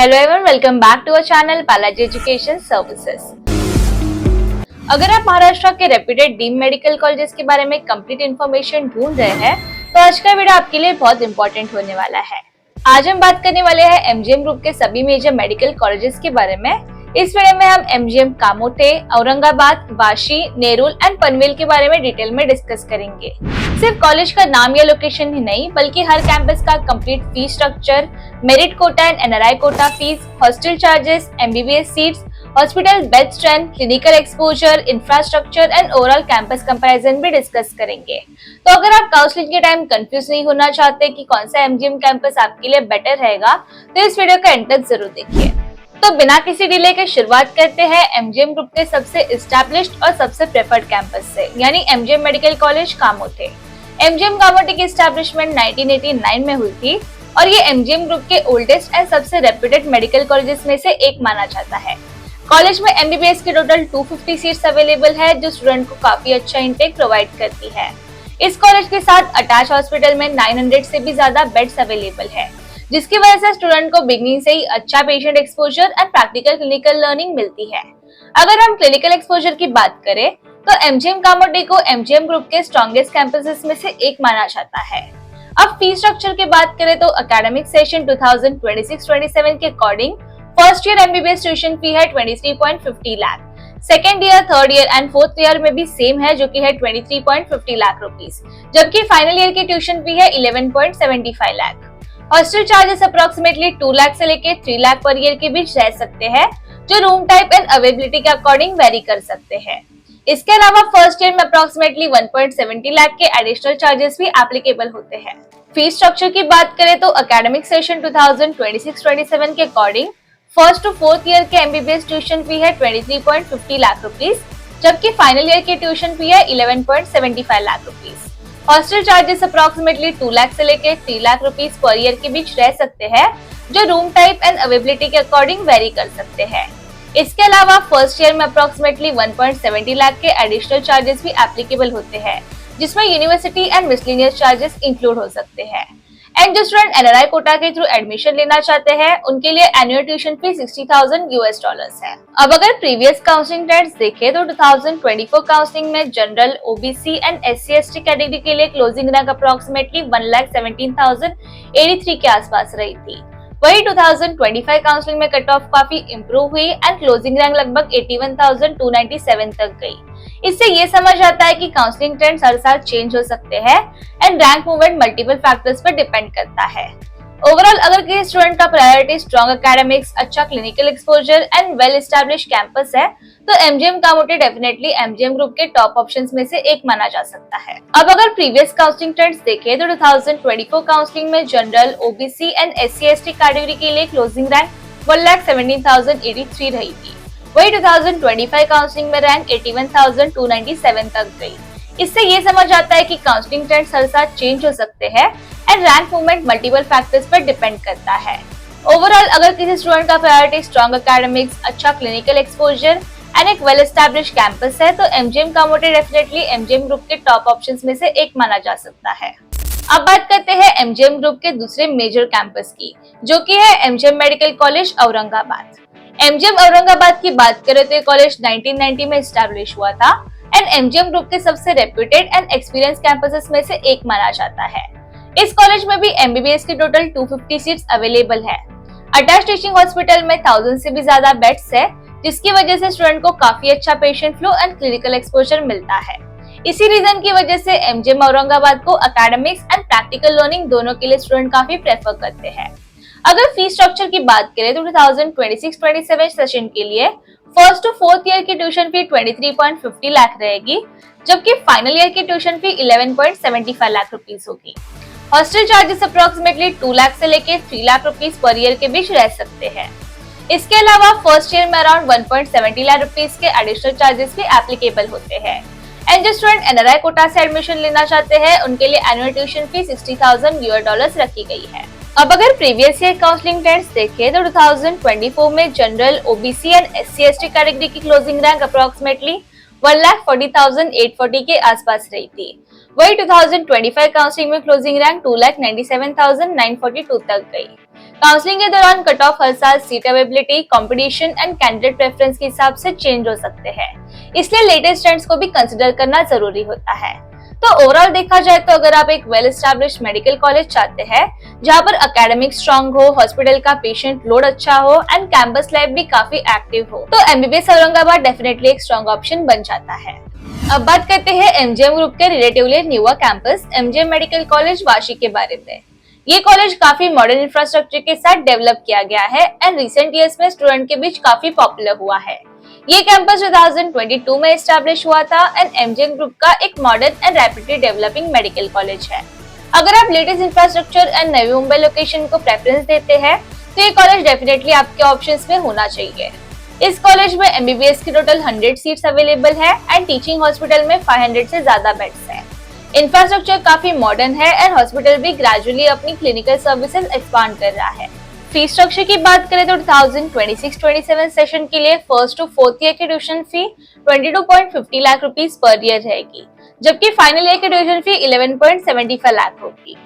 Hello everyone, welcome back to our channel Balaji education services. अगर आप महाराष्ट्र के रेप्यूटेड डीम्ड मेडिकल कॉलेजेस के बारे में कंप्लीट इन्फॉर्मेशन ढूंढ रहे हैं तो आज का वीडियो आपके लिए बहुत इंपॉर्टेंट होने वाला है। आज हम बात करने वाले हैं एमजीएम ग्रुप के सभी मेजर मेडिकल कॉलेजेस के बारे में। इस वीडियो में हम एमजीएम कामोठे, औरंगाबाद, वाशी, नेरुल एंड पनवेल के बारे में डिटेल में डिस्कस करेंगे। सिर्फ कॉलेज का नाम या लोकेशन ही नहीं बल्कि हर कैंपस का complete fees structure, merit quota and NRI quota fees, hostel charges, MBBS seats, hospital bed strength, clinical exposure, infrastructure and overall campus comparison भी डिस्कस करेंगे। तो अगर आप काउंसलिंग के टाइम कंफ्यूज नहीं होना चाहते कि कौन सा एमजीएम कैंपस आपके लिए बेटर रहेगा तो इस वीडियो का एंड तक जरूर देखिए। तो बिना किसी डिले के शुरुआत करते हैं एमजीएम ग्रुप के सबसे एस्टैब्लिश्ड और सबसे प्रेफर्ड कैंपस से, यानी MGM medical college Kamothe. MGM Kamothe की एस्टैब्लिशमेंट 1989 में हुई थी और ये एमजीएम ग्रुप के ओल्डेस्ट एंड सबसे रेप्यूटेड मेडिकल कॉलेजेस में से एक माना जाता है। कॉलेज में एमबीबीएस की टोटल 250 सीट्स अवेलेबल है जो स्टूडेंट को काफी अच्छा इंटेक प्रोवाइड करती है। इस कॉलेज के साथ अटैच हॉस्पिटल में 900 से भी ज्यादा बेड्स अवेलेबल है, जिसकी वजह से स्टूडेंट को बिगनिंग से ही अच्छा patient exposure and practical clinical learning मिलती है। अगर हम क्लिनिकल एक्सपोजर की बात करें तो एमजीएम कामोठे को एमजीएम ग्रुप के स्ट्रॉन्गेस्ट कैंपसेस में से एक माना जाता है। अब फीस स्ट्रक्चर की बात करें तो एकेडमिक सेशन 2026-27 के according first year MBBS tuition fee है 23.50 lakh, second year, third year and fourth year में भी सेम है जो कि है 23.50 लाख रुपीस, जबकि फाइनल ईयर की ट्यूशन फी है 11.75 lakh. Hostel charges approximately 2 lakh से लेके 3 लाख पर ईयर के बीच रह सकते हैं, जो रूम टाइप एंड अवेलेबिलिटी के अकॉर्डिंग वेरी कर सकते हैं। इसके अलावा फर्स्ट ईयर में अप्रोक्सीमेटली 1.70 लाख के एडिशनल चार्जेस भी एप्लीकेबल होते हैं। फीस स्ट्रक्चर की बात करें तो एकेडमिक सेशन 2026-27 के according first to fourth year के एमबीबीएस ट्यूशन फी है 23.50 लाख रुपीस, जबकि फाइनल ईयर की ट्यूशन फी है 11.75 lakh rupees. Hostel charges approximately 2 lakh से लेके 3 लाख रुपीस पर ईयर के बीच रह सकते हैं, जो रूम टाइप एंड अवेलेबिलिटी के अकॉर्डिंग वेरी कर सकते हैं। इसके अलावा फर्स्ट ईयर में अप्रोक्सीमेटली 1.70 लाख के एडिशनल चार्जेस भी एप्लीकेबल होते हैं, जिसमें university and miscellaneous charges include हो सकते हैं। एंड जो स्टूडेंट एनआरआई कोटा के थ्रू एडमिशन लेना चाहते हैं उनके लिए एनुअल ट्यूशन फी $60,000 है। अब अगर प्रीवियस काउंसलिंग ट्रेंड्स देखें तो 2024 काउंसलिंग में जनरल, ओबीसी एंड एससी/एसटी कैटेगरी के लिए क्लोजिंग रैंक अप्रोक्सीमेटली 1,17,083 के आसपास रही थी। वही 2025 काउंसलिंग में कट ऑफ काफी इंप्रूव हुई एंड क्लोजिंग रैंक लगभग 81,297 तक गई। इससे ये समझ आता है कि काउंसलिंग ट्रेंड्स हर साल चेंज हो सकते हैं and rank movement multiple factors पर डिपेंड करता है। ओवरऑल अगर किसी स्टूडेंट का प्रायोरिटी स्ट्रॉन्ग एकेडमिक्स, अच्छा clinical exposure and well established campus है तो MGM Kamothe definitely MGM group के टॉप ऑप्शंस में से एक माना जा सकता है। अब अगर प्रीवियस काउंसलिंग ट्रेंड्स देखें तो 2024 काउंसलिंग में जनरल, ओबीसी एंड एससी/एसटी कैटेगरी के लिए क्लोजिंग रैंक 1,17,083 रही थी। वही 2025 काउंसलिंग में रैंक 81,297 तक गई। इससे ये समझ आता है कि काउंसलिंग ट्रेंड्स हर साल चेंज हो सकते हैं and rank movement multiple factors पर डिपेंड करता है। ओवरऑल अगर किसी स्टूडेंट का प्रायोरिटी स्ट्रॉन्ग एकेडमिक्स, अच्छा क्लिनिकल एक्सपोजर एंड एक वेल एस्टैब्लिश्ड कैंपस है तो MGM Kamothe definitely MGM group के टॉप ऑप्शंस में से एक माना जा सकता है। अब बात करते हैं एमजीएम ग्रुप के दूसरे मेजर कैंपस की, जो कि है MGM medical college Aurangabad. MGM Aurangabad की बात करें तो कॉलेज 1990 में एस्टैब्लिश हुआ था एंड एमजीएम ग्रुप के सबसे रेप्यूटेड एंड एक्सपीरियंस कैंपसेस में से एक माना जाता है। इस कॉलेज में भी एमबीबीएस की टोटल 250 सीट्स अवेलेबल है। अटैच टीचिंग हॉस्पिटल में 1000 से भी ज्यादा बेड्स है, जिसकी वजह से स्टूडेंट को काफी अच्छा patient flow and clinical exposure मिलता है। इसी रीजन की वजह से एमजीएम औरंगाबाद को एकेडमिक्स एंड प्रैक्टिकल लर्निंग दोनों के लिए स्टूडेंट काफी प्रेफर करते हैं। अगर फीस स्ट्रक्चर की बात करें तो 2026-27 सेशन के लिए फर्स्ट टू फोर्थ ईयर की ट्यूशन फी 23.50 लाख रहेगी, जबकि फाइनल ईयर की ट्यूशन फी 11.75 लाख रुपीस होगी। हॉस्टल चार्जेस अप्रोक्सीमेटली 2 लाख से लेके 3 लाख रुपीस पर ईयर के बीच रह सकते हैं। इसके अलावा फर्स्ट ईयर में अराउंड 1.70 लाख रुपीस के एडिशनल चार्जेस भी एप्लीकेबल होते हैं। एंड जो स्टूडेंट एनआरआई कोटा से एडमिशन लेना चाहते हैं उनके लिए एनुअल ट्यूशन फी $60,000 रखी गई है। अब अगर प्रीवियस ईयर काउंसलिंग ट्रेंड्स देखें तो 2024 में जनरल, ओबीसी एंड एससी/एसटी कैटेगरी की क्लोजिंग रैंक अप्रोक्सीमेटली 1,40,840 के आसपास रही थी। वही 2025 काउंसलिंग में क्लोजिंग रैंक 2,97,942 तक गई। काउंसलिंग के दौरान कट ऑफ हर साल seat availability, competition and candidate preference के हिसाब से चेंज हो सकते हैं, इसलिए लेटेस्ट ट्रेंड्स को भी कंसिडर करना जरूरी होता है। तो ओवरऑल देखा जाए तो अगर आप एक वेल एस्टैब्लिश्ड मेडिकल कॉलेज चाहते हैं जहां पर एकेडमिक स्ट्रांग हो, हॉस्पिटल का पेशेंट लोड अच्छा हो एंड कैंपस लाइफ भी काफी एक्टिव हो, तो एमबीबीएस औरंगाबाद डेफिनेटली एक स्ट्रांग ऑप्शन बन जाता है। अब बात करते हैं एमजीएम ग्रुप के relatively newer campus MGM medical college Vashi के बारे में। ये कॉलेज काफी मॉडर्न इंफ्रास्ट्रक्चर के साथ डेवलप किया गया है एंड रिसेंट ईयर्स में स्टूडेंट के बीच काफी पॉपुलर हुआ है। ये कैंपस 2022 में एस्टैब्लिश हुआ था एंड एमजीएम ग्रुप का एक modern and rapidly developing medical college है। अगर आप latest infrastructure and Navi Mumbai location को प्रेफरेंस देते हैं तो ये कॉलेज डेफिनेटली आपके ऑप्शंस में होना चाहिए। इस कॉलेज में एमबीबीएस की टोटल 100 सीट्स अवेलेबल है एंड टीचिंग हॉस्पिटल में 500 से ज्यादा बेड्स हैं। इंफ्रास्ट्रक्चर काफी मॉडर्न है एंड हॉस्पिटल भी ग्रेजुअली अपनी क्लिनिकल सर्विसेज एक्सपांड कर रहा है। फी स्ट्रक्चर की बात करें तो 2026-27 सेशन के लिए फर्स्ट टू फोर्थ ईयर की ट्यूशन फी 22.50 लाख रुपीस पर ईयर रहेगी, जबकि फाइनल ईयर की ट्यूशन फी 11.75 लाख होगी।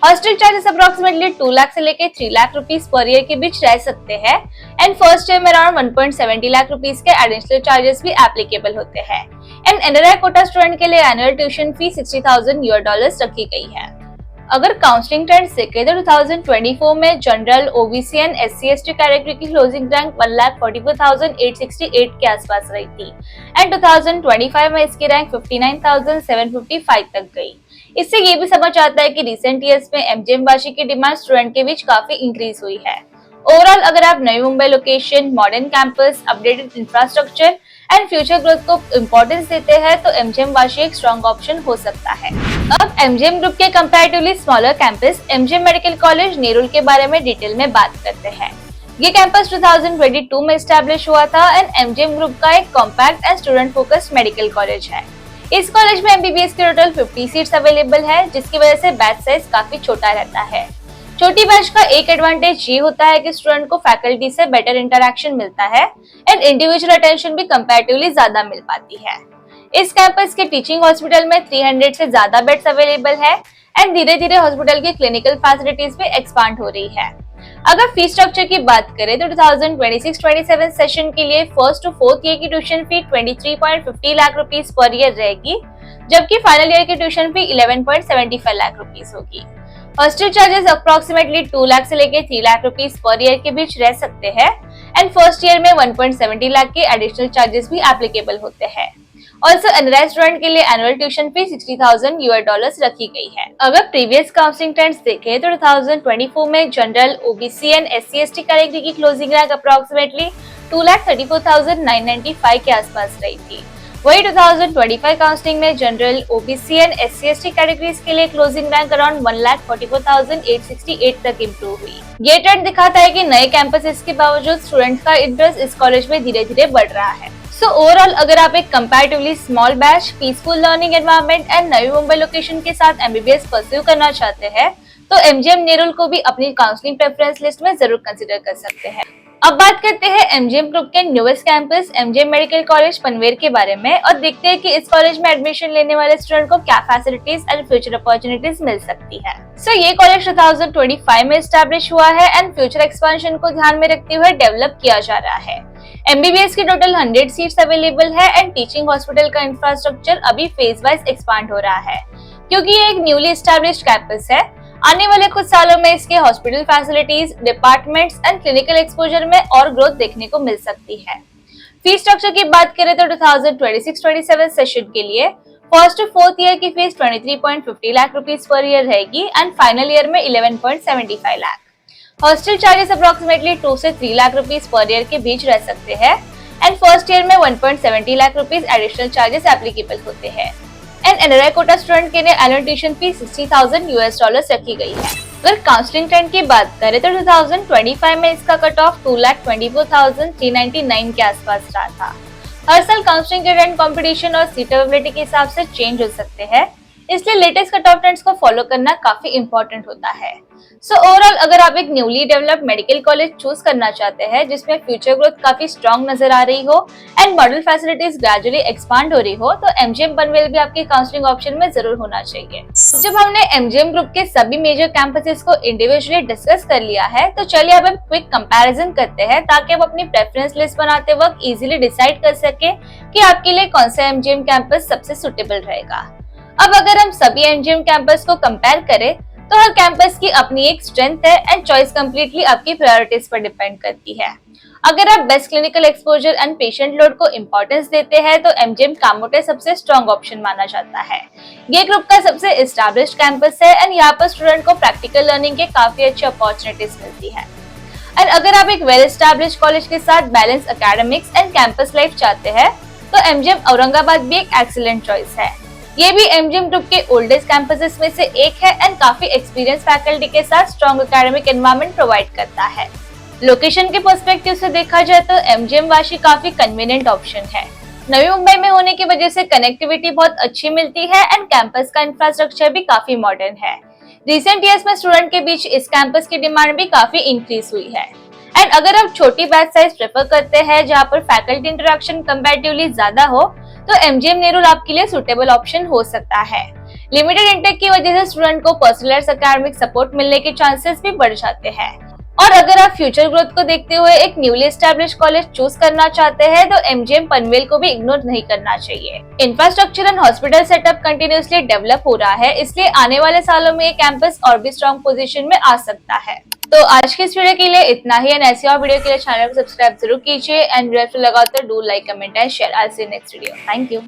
हॉस्टल चार्जेस अप्रोक्सीमेटली 2 लाख से लेकर 3 लाख रुपीस पर ईयर के बीच रह सकते हैं एंड फर्स्ट ईयर में अराउंड 1.70 लाख रुपीस के एडिशनल चार्जेस भी एप्लीकेबल होते हैं एंड एनआरआई कोटा स्टूडेंट के लिए एनुअल ट्यूशन फी $60,000 रखी गई है। अगर काउंसलिंग ट्रेंड्स देखें तो 2024 में general, OBC and SC/ST category की क्लोजिंग रैंक 1,44,868 के आसपास रही थी एंड 2025 में इसकी रैंक 59,755 तक गई। इससे ये भी समझ आता है कि रिसेंट ईयर्स में एमजीएम वाशी की डिमांड स्टूडेंट के बीच काफी इंक्रीज हुई है। ओवरऑल अगर आप नई Mumbai location, modern campus, updated infrastructure and future growth को इम्पोर्टेंस देते हैं तो एमजीएम वाशी एक स्ट्रॉन्ग ऑप्शन हो सकता है। अब एमजीएम ग्रुप के comparatively smaller campus MGM medical college Nerul के बारे में डिटेल में बात करते हैं। ये कैंपस 2022 में एस्टैब्लिश हुआ था एंड एमजीएम ग्रुप का एक compact and student focused medical college है। इस कॉलेज में एमबीबीएस की टोटल 50 सीट्स अवेलेबल है, जिसकी वजह से बैच साइज काफी छोटा रहता है। छोटी बैच का एक एडवांटेज ये होता है कि स्टूडेंट को फैकल्टी से बेटर इंटरेक्शन मिलता है एंड इंडिविजुअल अटेंशन भी कंपैरेटिवली ज्यादा मिल पाती है। इस कैंपस के टीचिंग हॉस्पिटल में 300 से ज्यादा बेड्स अवेलेबल है एंड धीरे धीरे हॉस्पिटल की क्लिनिकल फैसिलिटीज भी एक्सपांड हो रही है। अगर फी स्ट्रक्चर की बात करें तो 2026-27 सेशन के लिए फर्स्ट टू फोर्थ ईयर की ट्यूशन फी 23.50 लाख रुपीस पर ईयर रहेगी, जबकि फाइनल ईयर की ट्यूशन फी 11.75 लाख रुपीस होगी। हॉस्टल चार्जेस अप्रोक्सीमेटली 2 लाख से लेकर 3 लाख रुपीस पर ईयर के बीच रह सकते हैं एंड फर्स्ट ईयर में 1.70 लाख के एडिशनल चार्जेस भी एप्लीकेबल होते हैं। ऑल्सो एनआरआई स्टूडेंट के लिए एनुअल ट्यूशन फी $60,000 रखी गई है। अगर प्रीवियस काउंसलिंग ट्रेंड्स देखें तो 2024 में general, OBC and SC/ST category की क्लोजिंग रैंक अप्रोक्सीमेटली 2,34,995 के आसपास रही थी। वही 2025 काउंसलिंग में general, OBC and SC/ST categories के लिए क्लोजिंग रैंक अराउंड 1,44,868 तक इम्प्रूव हुई। ये ट्रेंड दिखाता है कि नए कैंपसेस के बावजूद स्टूडेंट का इंटरेस्ट इस कॉलेज में धीरे धीरे बढ़ रहा है। सो ओवरऑल अगर आप एक comparatively small batch, peaceful learning environment and Navi Mumbai location के साथ एमबीबीएस परस्यू करना चाहते हैं तो एमजीएम नेरुल को भी अपनी काउंसलिंग प्रेफरेंस लिस्ट में जरूर कंसिडर कर सकते हैं। अब बात करते हैं एमजीएम ग्रुप के newest campus MGM medical college Panvel के बारे में और देखते हैं कि इस कॉलेज में एडमिशन लेने वाले स्टूडेंट को क्या फैसिलिटीज एंड फ्यूचर अपॉर्चुनिटीज मिल सकती है। ये कॉलेज 2025 में एस्टैब्लिश हुआ है एंड फ्यूचर एक्सपेंशन को ध्यान में रखते हुए डेवलप किया जा रहा है। एमबीबीएस की टोटल 100 सीट्स अवेलेबल है एंड टीचिंग हॉस्पिटल का इंफ्रास्ट्रक्चर अभी फेज वाइज एक्सपांड हो रहा है। क्योंकि ये एक न्यूली एस्टैब्लिश्ड कैंपस है, आने वाले कुछ सालों में इसके hospital facilities, departments and clinical exposure में और ग्रोथ देखने को मिल सकती है। फी स्ट्रक्चर की बात करें तो 2026-27 सेशन के लिए फर्स्ट टू फोर्थ ईयर की fees 23.50 lakh rupees per year रहेगी एंड फाइनल ईयर में 11.75 लाख। हॉस्टल चार्जेस अप्रोक्सीमेटली 2 से 3 लाख रुपीस पर ईयर के बीच रह सकते हैं एंड फर्स्ट ईयर में 1.70 lakh rupees additional charges applicable होते हैं एंड एनआरआई कोटा स्टूडेंट के लिए एनुअल ट्यूशन फी $60,000 रखी गई है। अगर काउंसलिंग ट्रेंड की बात करें तो 2025 में इसका कट ऑफ 2,24,399 के आसपास रहा था। हर साल काउंसलिंग के ट्रेंड कंपटीशन और सीट अवेलेबिलिटी के हिसाब से चेंज हो सकते हैं, इसलिए लेटेस्ट कट ऑफ ट्रेंड्स को फॉलो करना काफी इंपॉर्टेंट होता है। सो ओवरऑल अगर आप एक newly developed medical college choose करना चाहते हैं जिसमें फ्यूचर ग्रोथ काफी स्ट्रॉन्ग नजर आ रही हो and model facilities gradually expand हो रही हो, तो एमजीएम पनवेल भी आपके काउंसलिंग ऑप्शन में जरूर होना चाहिए। जब हमने एमजीएम ग्रुप के सभी मेजर कैंपसेस को इंडिविजुअली डिस्कस कर लिया है, तो चलिए अब हम क्विक कंपैरिजन करते हैं ताकि आप अपनी प्रेफरेंस लिस्ट बनाते वक्त इजीली डिसाइड कर सके कि आपके लिए कौन सा एमजीएम कैंपस सबसे सुटेबल रहेगा। अब अगर हम सभी एमजीएम कैंपस को कंपेयर करें तो हर कैंपस की अपनी एक स्ट्रेंथ है एंड चॉइस कंप्लीटली आपकी प्रायोरिटीज पर डिपेंड करती है। अगर आप best clinical exposure and patient load को इंपॉर्टेंस देते हैं तो एमजीएम कामोटे सबसे स्ट्रॉन्ग ऑप्शन माना जाता है। ये ग्रुप का सबसे एस्टैब्लिश्ड कैंपस है एंड यहाँ पर स्टूडेंट को प्रैक्टिकल लर्निंग के काफी अच्छी अपॉर्चुनिटीज मिलती है। एंड अगर आप एक वेल एस्टैब्लिश्ड कॉलेज के साथ balance academics and campus life चाहते हैं तो एमजीएम औरंगाबाद भी एक एक्सीलेंट चॉइस है। ये भी एमजीएम ग्रुप के ओल्डेस्ट कैंपसेस में से एक है एंड काफी एक्सपीरियंस फैकल्टी के साथ स्ट्रॉन्ग एकेडमिक एनवायरनमेंट प्रोवाइड करता है। लोकेशन के पर्सपेक्टिव से देखा जाए तो एमजीएम वाशी काफी कन्वीनियंट ऑप्शन है। नवी मुंबई में होने की वजह से कनेक्टिविटी बहुत अच्छी मिलती है एंड कैंपस का इंफ्रास्ट्रक्चर भी काफी मॉडर्न है। रिसेंट ईयर्स में स्टूडेंट के बीच इस कैंपस की डिमांड भी काफी इंक्रीज हुई है। एंड अगर आप छोटी बैच साइज प्रेफर करते हैं जहाँ पर फैकल्टी इंटरेक्शन कंपैरेटिवली ज्यादा हो तो एमजीएम नेरुल आपके लिए सुटेबल ऑप्शन हो सकता है। लिमिटेड इंटेक की वजह से स्टूडेंट को पर्सनलाइज्ड एकेडमिक सपोर्ट मिलने के चांसेस भी बढ़ जाते हैं। और अगर आप फ्यूचर ग्रोथ को देखते हुए एक न्यूली एस्टैब्लिश्ड कॉलेज चूज करना चाहते हैं तो एमजीएम पनवेल को भी इग्नोर नहीं करना चाहिए। Infrastructure and hospital setup continuously develop हो रहा है, इसलिए आने वाले सालों में ये कैंपस और भी स्ट्रॉन्ग पोजीशन में आ सकता है। तो आज की इस वीडियो के लिए इतना ही एंड ऐसी और वीडियो के लिए चैनल को सब्सक्राइब जरूर कीजिए एंड वीडियो अच्छा लगा तो do like, comment and share. I will see you next video. Thank you.